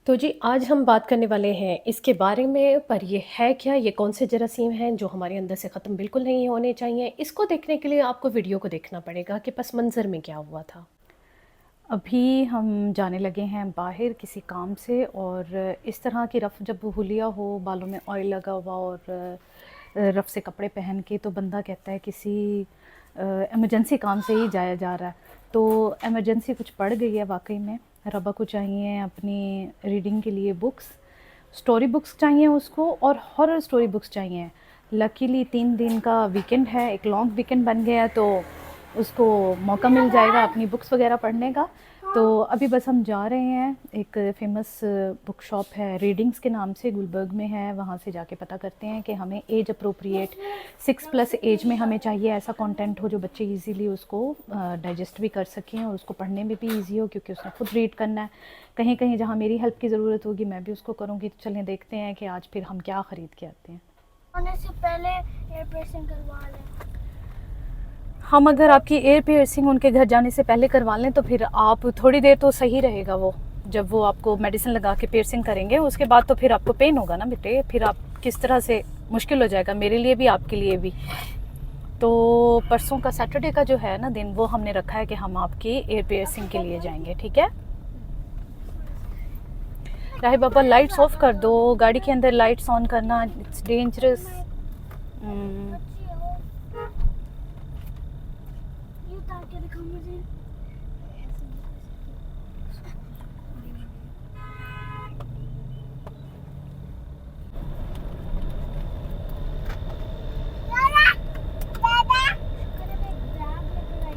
तो जी आज हम बात करने वाले हैं इसके बारे में पर ये है क्या, ये कौन से जरासीम हैं जो हमारे अंदर से ख़त्म बिल्कुल नहीं होने चाहिए। इसको देखने के लिए आपको वीडियो को देखना पड़ेगा कि पस मंज़र में क्या हुआ था। अभी हम जाने लगे हैं बाहर किसी काम से। और इस तरह की रफ़ जब हुलिया हो, बालों में ऑयल लगा हुआ और रफ़ से कपड़े पहन के, तो बंदा कहता है किसी इमरजेंसी काम से ही जाया जा रहा है। तो इमरजेंसी कुछ पड़ गई है वाकई में। रबा को चाहिए अपनी रीडिंग के लिए बुक्स, स्टोरी बुक्स चाहिए उसको, और हॉरर स्टोरी बुक्स चाहिए। लकीली 3 दिन का वीकेंड है, एक लॉन्ग वीकेंड बन गया है, तो उसको मौका मिल जाएगा अपनी बुक्स वगैरह पढ़ने का। तो अभी बस हम जा रहे हैं, एक फ़ेमस बुक शॉप है रीडिंग्स के नाम से, गुलबर्ग में है, वहाँ से जाके पता करते हैं कि हमें एज अप्रोप्रिएट 6+ एज में हमें चाहिए ऐसा कंटेंट हो जो बच्चे इजीली उसको डाइजेस्ट भी कर सकें और उसको पढ़ने में भी इजी हो, क्योंकि उसने खुद रीड करना है। कहीं कहीं जहाँ मेरी हेल्प की ज़रूरत होगी मैं भी उसको करूँगी। तो चलें देखते हैं कि आज फिर हम क्या ख़रीद के आते हैं। होने से पहले एयर प्रेसिंग करवा लें। हम अगर आपकी एयर पियर्सिंग उनके घर जाने से पहले करवा लें तो फिर आप थोड़ी देर तो सही रहेगा वो, जब वो आपको मेडिसिन लगा के पियर्सिंग करेंगे उसके बाद तो फिर आपको पेन होगा ना बेटे, फिर आप किस तरह से, मुश्किल हो जाएगा मेरे लिए भी आपके लिए भी। तो परसों का सैटरडे का जो है ना दिन, वो हमने रखा है कि हम आपकी एयर पियर्सिंग के लिए जाएंगे, ठीक है। राही बाबा लाइट्स ऑफ कर दो, गाड़ी के अंदर लाइट्स ऑन करना इट्स डेंजरस। बच्ची हो, ये उतार के दिखाओ मुझे। शुक्र है मैं एक बैग लेकर आई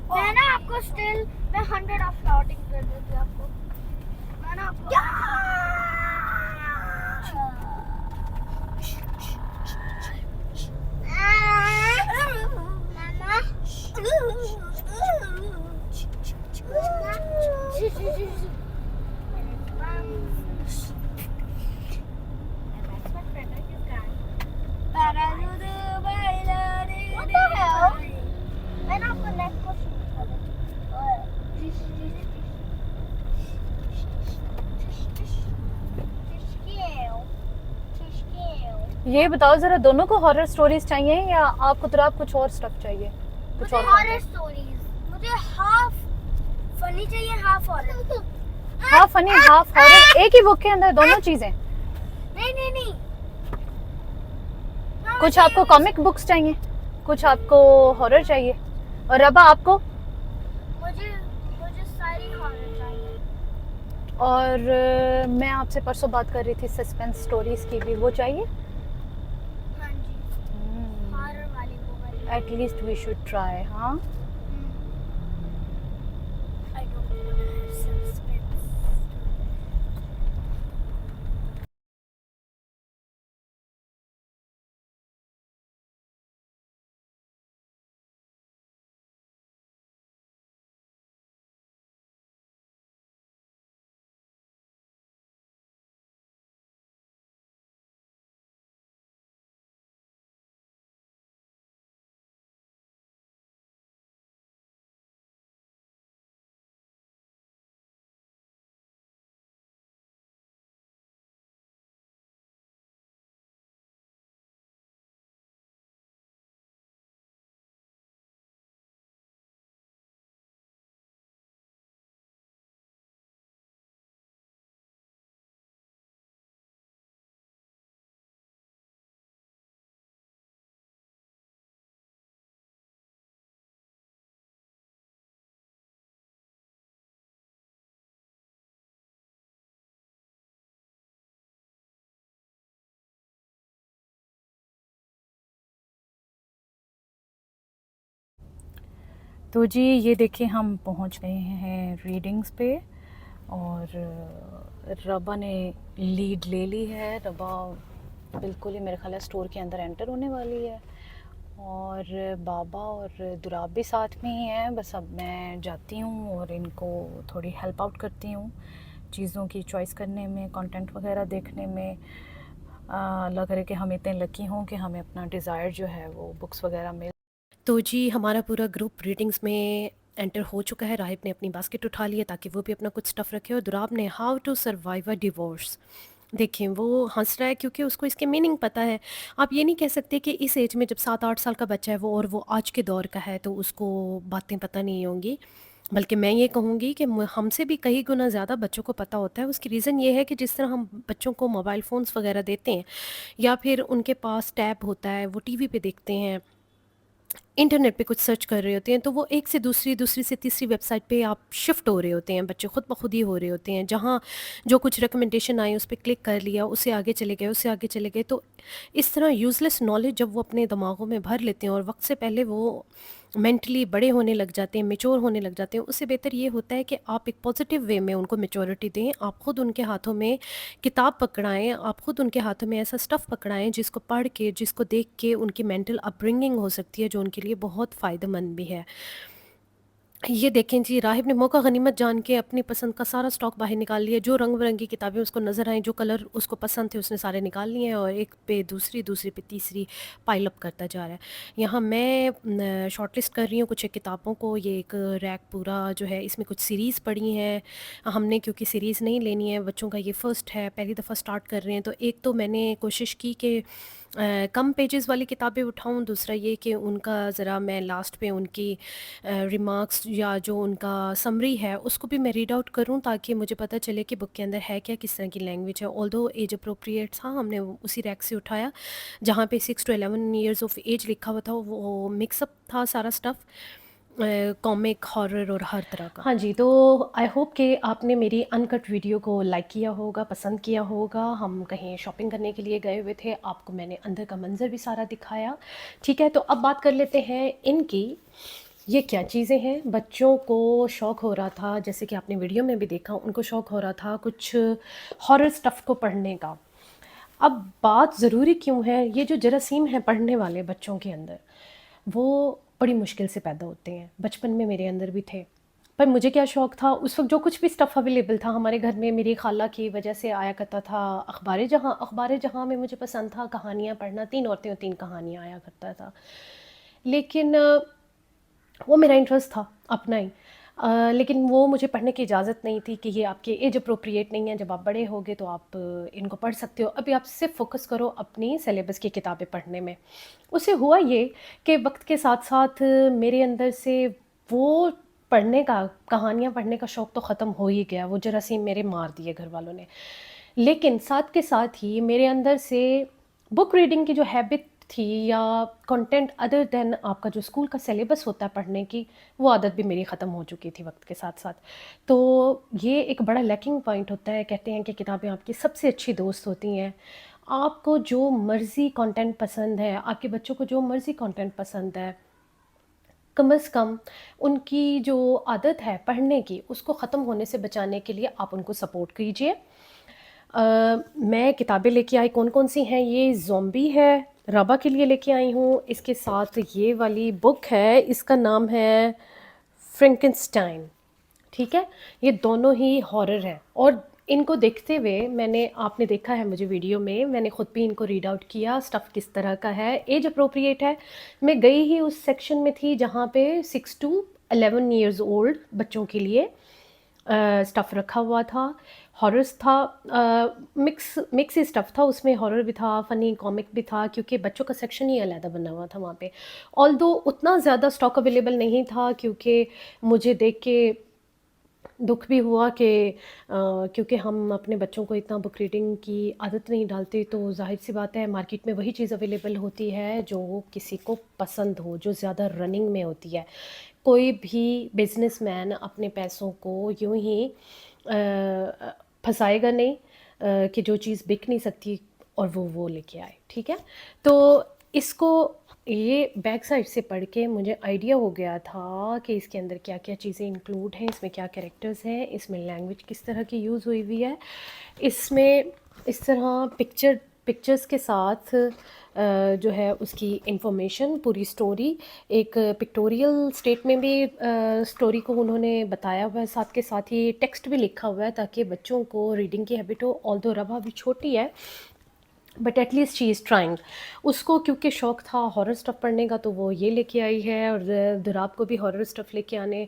मैं ना आपको स्टिल मैं 100 ऑफ फ्लॉटिंग कर देती आपको। मैं ना आपको What the hell? मैं ना आपको नेक को शूट कर ये बताओ ज़रा, दोनों को हॉरर स्टोरीज चाहिए या आपको तो आप कुछ और स्टफ चाहिए, कुछ मुझे और हॉरर content? स्टोरीज, मुझे हाफ फनी चाहिए half horror. Half funny half horror, एक ही बुक के अंदर दोनों चीज़ें। नहीं नहीं नहीं, कुछ आपको कॉमिक बुक्स चाहिए, कुछ आपको हॉरर चाहिए, और रबा आपको? मुझे मुझे सारी हॉरर चाहिए। और मैं आपसे परसों बात कर रही थी सस्पेंस स्टोरीज की भी, वो चाहिए। हाँ जी, हॉरर वाली वो वाली। At least we should try. हाँ, I don't want suspense. तो जी ये देखिए हम पहुंच गए हैं रीडिंग्स पे, और रबा ने लीड ले ली है। रबा बिल्कुल ही मेरे ख्याल है स्टोर के अंदर एंटर होने वाली है, और बाबा और दुराब भी साथ में ही हैं। बस अब मैं जाती हूँ और इनको थोड़ी हेल्प आउट करती हूँ चीज़ों की चॉइस करने में, कंटेंट वगैरह देखने में। अल्लाह करे कि हम इतने लकी हों कि हमें अपना डिज़ायर जो है वो बुक्स वगैरह मिल। तो जी हमारा पूरा ग्रुप रीडिंग्स में एंटर हो चुका है। राहिब ने अपनी बास्केट उठा ली है ताकि वो भी अपना कुछ स्टफ़ रखे, और दुराब ने how to survive a divorce. देखें वो हंस रहा है क्योंकि उसको इसके मीनिंग पता है। आप ये नहीं कह सकते कि इस एज में जब 7-8 साल का बच्चा है वो, और वो आज के दौर का है, तो उसको बातें पता नहीं होंगी। बल्कि मैं ये कहूँगी कि हमसे भी कई गुना ज़्यादा बच्चों को पता होता है। उसकी रीज़न ये है कि जिस तरह हम बच्चों को मोबाइल फ़ोन्स वगैरह देते हैं, या फिर उनके पास टैब होता है, वो टीवी पे देखते हैं, इंटरनेट पे कुछ सर्च कर रहे होते हैं, तो वो एक से दूसरी, दूसरी से तीसरी वेबसाइट पे आप शिफ्ट हो रहे होते हैं। बच्चे खुद ब खुद ही हो रहे होते हैं, जहाँ जो कुछ रिकमेंडेशन आई उस पे क्लिक कर लिया, उससे आगे चले गए, उससे आगे चले गए। तो इस तरह यूज़लेस नॉलेज जब वो अपने दिमागों में भर लेते हैं और वक्त से पहले वो मेंटली बड़े होने लग जाते हैं, मेच्योर होने लग जाते हैं, उससे बेहतर ये होता है कि आप एक पॉजिटिव वे में उनको मेच्योरिटी दें। आप खुद उनके हाथों में किताब पकड़ाएँ, आप खुद उनके हाथों में ऐसा स्टफ़ पकड़ाएँ जिसको पढ़ के, जिसको देख के उनकी मेंटल अपब्रिंगिंग हो सकती है, जो उनके लिए बहुत फ़ायदेमंद भी है। ये देखें जी, राहिब ने मौका गनीमत जान के अपनी पसंद का सारा स्टॉक बाहर निकाल लिया। जो रंग-बिरंगी किताबें उसको नज़र आईं, जो कलर उसको पसंद थे, उसने सारे निकाल लिए हैं और एक पे दूसरी, दूसरी पे तीसरी पाइल अप करता जा रहा है। यहाँ मैं शॉर्टलिस्ट कर रही हूँ कुछ एक किताबों को। ये एक रैक पूरा जो है, इसमें कुछ सीरीज़ पड़ी हैं। हमने क्योंकि सीरीज़ नहीं लेनी है, बच्चों का ये फ़र्स्ट है, पहली दफ़ा स्टार्ट कर रहे हैं, तो एक तो मैंने कोशिश की कि कम पेजेस वाली किताबें उठाऊँ। दूसरा ये कि उनका ज़रा मैं लास्ट पे उनकी रिमार्क्स या जो उनका समरी है उसको भी मैं रीड आउट करूँ, ताकि मुझे पता चले कि बुक के अंदर है क्या, किस तरह की लैंग्वेज है। ऑल्दो एज अप्रोप्रिएट था, हमने उसी रैक से उठाया जहाँ पे 6 to 11 ईयर्स ऑफ एज लिखा हुआ था। वो मिक्सअप था सारा स्टफ़, कॉमिक, हॉरर और हर तरह का। हाँ जी, तो आई होप कि आपने मेरी अनकट वीडियो को लाइक किया होगा, पसंद किया होगा। हम कहीं शॉपिंग करने के लिए गए हुए थे, आपको मैंने अंदर का मंज़र भी सारा दिखाया। ठीक है, तो अब बात कर लेते हैं इनकी। ये क्या चीज़ें हैं? बच्चों को शौक़ हो रहा था, जैसे कि आपने वीडियो में भी देखा, उनको शौक़ हो रहा था कुछ हॉरर स्टफ़ को पढ़ने का। अब बात ज़रूरी क्यों है, ये जो जरासीम हैं पढ़ने वाले बच्चों के अंदर, वो बड़ी मुश्किल से पैदा होते हैं। बचपन में मेरे अंदर भी थे, पर मुझे क्या शौक़ था, उस वक़्त जो कुछ भी स्टफ़ अवेलेबल था हमारे घर में, मेरी ख़ाला की वजह से आया करता था अख़बार-ए-जहाँ। अख़बार-ए-जहाँ में मुझे पसंद था कहानियाँ पढ़ना, 3 औरतें और 3 कहानियाँ आया करता था। लेकिन वो मेरा इंटरेस्ट था अपना ही। लेकिन वो मुझे पढ़ने की इजाज़त नहीं थी कि ये आपके एज अप्रोप्रिएट नहीं है, जब आप बड़े होगे तो आप इनको पढ़ सकते हो। अभी आप सिर्फ़ फ़ोकस करो अपनी सिलेबस की किताबें पढ़ने में। उससे हुआ ये कि वक़्त के साथ-साथ मेरे अंदर से वो पढ़ने का, कहानियाँ पढ़ने का शौक़ तो ख़त्म हो ही गया। वो जरासीम मेरे मार दिए घर वालों ने। लेकिन साथ के साथ ही मेरे अंदर से बुक रीडिंग की जो हैबिट थी, या कंटेंट अदर देन आपका जो स्कूल का सिलेबस होता है पढ़ने की, वो आदत भी मेरी ख़त्म हो चुकी थी वक्त के साथ साथ। तो ये एक बड़ा लैकिंग पॉइंट होता है। कहते हैं कि किताबें आपकी सबसे अच्छी दोस्त होती हैं। आपको जो मर्ज़ी कंटेंट पसंद है, आपके बच्चों को जो मर्ज़ी कंटेंट पसंद है, कम से कम उनकी जो आदत है पढ़ने की, उसको ख़त्म होने से बचाने के लिए आप उनको सपोर्ट कीजिए। मैं किताबें लेके आई, कौन-कौन सी हैं, ये ज़ॉम्बी है, राबा के लिए लेके आई हूँ। इसके साथ ये वाली बुक है, इसका नाम है फ्रैंकेनस्टाइन। ठीक है? ये दोनों ही हॉरर हैं, और इनको देखते हुए मैंने, आपने देखा है मुझे वीडियो में, मैंने ख़ुद भी इनको रीड आउट किया, स्टफ़ किस तरह का है, एज अप्रोप्रिएट है। मैं गई ही उस सेक्शन में थी जहाँ पे 6 to 11 ईयर्स ओल्ड बच्चों के लिए स्टफ़ रखा हुआ था। हॉरर्स था, मिक्स ही स्टफ़ था, उसमें हॉरर भी था, फ़नी कॉमिक भी था, क्योंकि बच्चों का सेक्शन ही अलग बना हुआ था वहाँ पे। ऑल्दो उतना ज़्यादा स्टॉक अवेलेबल नहीं था, क्योंकि मुझे देख के दुःख भी हुआ कि क्योंकि हम अपने बच्चों को इतना बुक रीडिंग की आदत नहीं डालते, तो ज़ाहिर-सी बात है मार्केट में वही चीज़ अवेलेबल होती है जो किसी को पसंद हो, जो ज़्यादा रनिंग में होती है। कोई भी बिज़नेसमैन अपने पैसों को यूँ ही फँसाएगा नहीं कि जो चीज़ बिक नहीं सकती और वो लेके आए, ठीक है? तो इसको, ये बैक साइड से पढ़ के मुझे आइडिया हो गया था कि इसके अंदर क्या-क्या चीज़ें इंक्लूड हैं, इसमें क्या कैरेक्टर्स हैं, इसमें लैंग्वेज किस तरह की यूज़ हुई हुई है, इसमें इस तरह पिक्चर पिक्चर्स के साथ जो है उसकी इंफॉर्मेशन, पूरी स्टोरी एक पिक्टोरियल स्टेट में भी स्टोरी को उन्होंने बताया हुआ है, साथ के साथ ही टेक्स्ट भी लिखा हुआ है ताकि बच्चों को रीडिंग की हैबिट हो। ऑल्दो रबा अभी छोटी है but at least she is trying. उसको क्योंकि शौक़ था हॉरर स्टफ़ पढ़ने का तो वो ये लेके आई है, और दुराब को भी हॉरर स्टफ़ लेके आने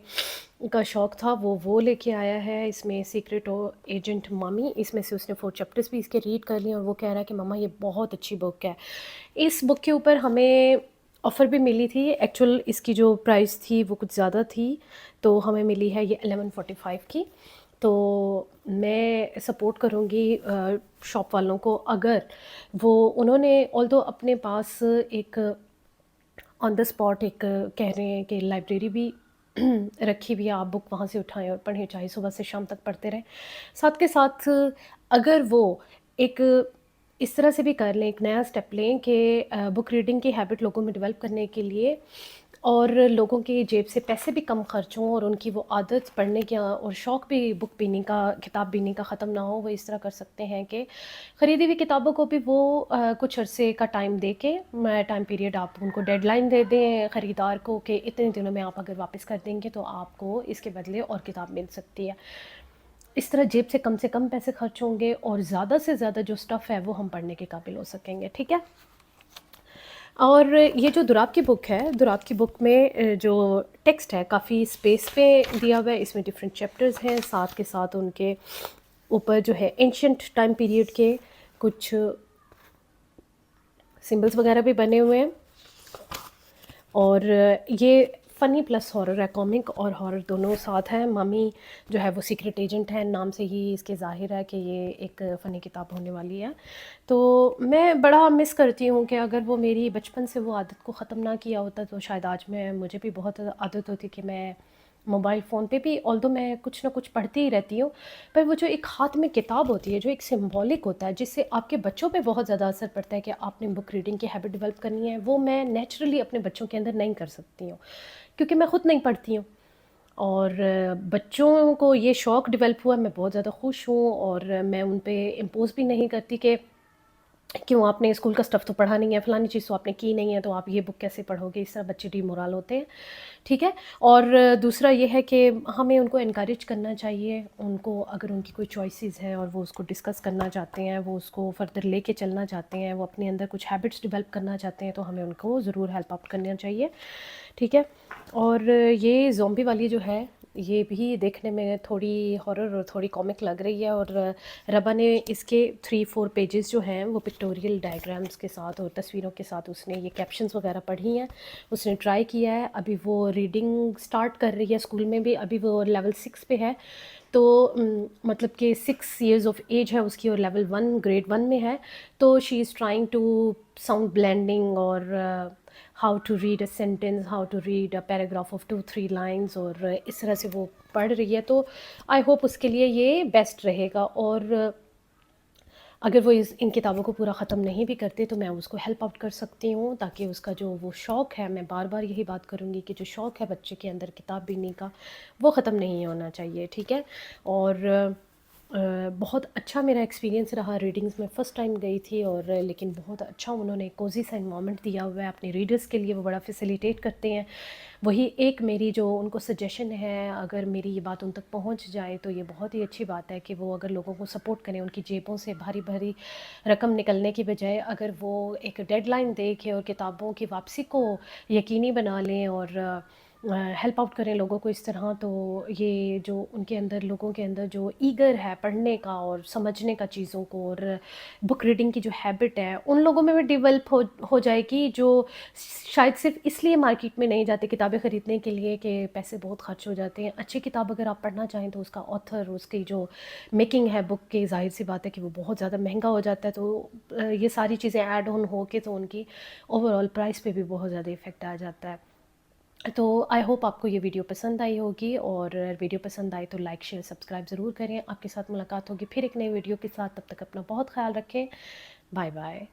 का शौक़ था, वो लेके आया है। इसमें सीक्रेट एजेंट ममी, इसमें से उसने 4 चैप्टर्स भी इसके रीड कर लिए और वो कह रहा है कि मम्मा ये बहुत अच्छी बुक है। इस बुक के ऊपर हमें ऑफ़र भी मिली थी, एक्चुअल इसकी जो प्राइस थी वो कुछ ज़्यादा थी, तो हमें मिली है ये 1145 की। तो मैं सपोर्ट करूँगी शॉप वालों को, अगर वो उन्होंने ऑल्दो अपने पास एक ऑन द स्पॉट एक कह रहे हैं कि लाइब्रेरी भी रखी हुई है, आप बुक वहाँ से उठाएं और पढ़ें, चाहे सुबह से शाम तक पढ़ते रहें। साथ के साथ अगर वो एक इस तरह से भी कर लें, एक नया स्टेप लें कि बुक रीडिंग की हैबिट लोगों में डेवलप करने के लिए, और लोगों की जेब से पैसे भी कम खर्च हों और उनकी वो आदत पढ़ने की और शौक़ भी बुक पीने का, किताब पीने का ख़त्म ना हो, वो इस तरह कर सकते हैं कि ख़रीदी हुई किताबों को भी वो कुछ अरसे का टाइम दे के, टाइम पीरियड आप उनको डेडलाइन दे दें ख़रीदार को कि इतने दिनों में आप अगर वापस कर देंगे तो आपको इसके बदले और किताब मिल सकती है। इस तरह जेब से कम पैसे खर्च होंगे और ज़्यादा से ज़्यादा जो स्टफ़ है वो हम पढ़ने के काबिल हो सकेंगे, ठीक है? और ये जो दुराब की बुक है, दुराब की बुक में जो टेक्स्ट है काफ़ी स्पेस पे दिया हुआ है, इसमें डिफरेंट चैप्टर्स हैं, साथ के साथ उनके ऊपर जो है एंशिएंट टाइम पीरियड के कुछ सिंबल्स वगैरह भी बने हुए हैं। और ये फ़नी प्लस हॉरर है, कॉमिक और हॉरर दोनों साथ हैं। मम्मी जो है वो सीक्रेट एजेंट है, नाम से ही इसके ज़ाहिर है कि ये एक फ़नी किताब होने वाली है। तो मैं बड़ा मिस करती हूँ कि अगर वो मेरी बचपन से वो आदत को ख़त्म ना किया होता तो शायद आज मुझे भी बहुत आदत होती कि मैं मोबाइल फ़ोन पे भी, ऑल्दो मैं कुछ ना कुछ पढ़ती ही रहती हूँ, पर वो जो एक हाथ में किताब होती है, जो एक सिंबॉलिक होता है, जिससे आपके बच्चों पे बहुत ज़्यादा असर पड़ता है कि आपने बुक रीडिंग की हैबिट डेवलप करनी है, वो मैं नेचुरली अपने बच्चों के अंदर नहीं कर सकती हूँ, क्योंकि मैं ख़ुद नहीं पढ़ती हूँ। और बच्चों को ये शौक़ डेवलप हुआ, मैं बहुत ज़्यादा खुश हूँ, और मैं उन पे इम्पोज़ भी नहीं करती कि क्यों आपने स्कूल का स्टफ़ तो पढ़ा नहीं है, फ़लानी चीज़ तो आपने की नहीं है, तो आप ये बुक कैसे पढ़ोगे? इस तरह बच्चे डीमोरल होते हैं, ठीक है? और दूसरा ये है कि हमें उनको एनकरेज करना चाहिए, उनको अगर उनकी कोई चॉइसेस है और वो उसको डिस्कस करना चाहते हैं, वो उसको फ़र्दर लेके चलना चाहते हैं, वो अपने अंदर कुछ हैबिट्स डेवलप करना चाहते हैं, तो हमें उनको ज़रूर हेल्प आउट करना चाहिए, ठीक है? और ये ज़ॉम्बी वाली जो है, ये भी देखने में थोड़ी हॉरर और थोड़ी कॉमिक लग रही है, और रबा ने इसके 3-4 पेजेस जो हैं वो पिक्टोरियल डायग्राम्स के साथ और तस्वीरों के साथ उसने ये कैप्शंस वगैरह पढ़ी हैं, उसने ट्राई किया है। अभी वो रीडिंग स्टार्ट कर रही है स्कूल में भी, अभी वो लेवल 6 पे है, तो मतलब कि 6 इयर्स ऑफ एज है उसकी, और लेवल 1 ग्रेड 1 में है, तो she is trying to sound blending और how to read a sentence, how to read a paragraph of 2-3 lines, और इस तरह से वो पढ़ रही है, तो आई होप उसके लिए ये बेस्ट रहेगा। और अगर वो इन किताबों को पूरा ख़त्म नहीं भी करते तो मैं उसको हेल्प आउट कर सकती हूँ, ताकि उसका जो वो शौक़ है, मैं बार बार यही बात करूँगी कि जो शौक़ है बच्चे के अंदर किताब पढ़ने का, वो ख़त्म नहीं होना चाहिए, ठीक है? और बहुत अच्छा मेरा एक्सपीरियंस रहा रीडिंग्स में, फ़र्स्ट टाइम गई थी, और लेकिन बहुत अच्छा उन्होंने कोज़ी सा एनवायरनमेंट दिया हुआ है अपने रीडर्स के लिए, वो बड़ा फैसिलिटेट करते हैं। वही एक मेरी जो उनको सजेशन है, अगर मेरी ये बात उन तक पहुंच जाए तो ये बहुत ही अच्छी बात है कि वो अगर लोगों को सपोर्ट करें, उनकी जेबों से भारी भारी रकम निकलने की बजाय अगर वो एक डेडलाइन दे के और किताबों की वापसी को यकीनी बना लें और हेल्प आउट करें लोगों को इस तरह, तो ये जो उनके अंदर, लोगों के अंदर जो ईगर है पढ़ने का और समझने का चीज़ों को, और बुक रीडिंग की जो हैबिट है उन लोगों में भी डेवलप हो जाएगी, जो शायद सिर्फ इसलिए मार्केट में नहीं जाते किताबें ख़रीदने के लिए कि पैसे बहुत खर्च हो जाते हैं। अच्छी किताब अगर आप पढ़ना चाहें तो उसका ऑथर, उसकी जो मेकिंग है बुक की, ज़ाहिर सी बात है कि वो बहुत ज़्यादा महंगा हो जाता है, तो ये सारी चीज़ें ऐड ऑन हो के तो उनकी ओवरऑल प्राइस पे भी बहुत ज़्यादा इफ़ेक्ट आ जाता है। तो आई होप आपको ये वीडियो पसंद आई होगी, और वीडियो पसंद आई तो लाइक शेयर सब्सक्राइब ज़रूर करें। आपके साथ मुलाकात होगी फिर एक नई वीडियो के साथ, तब तक अपना बहुत ख्याल रखें। Bye bye.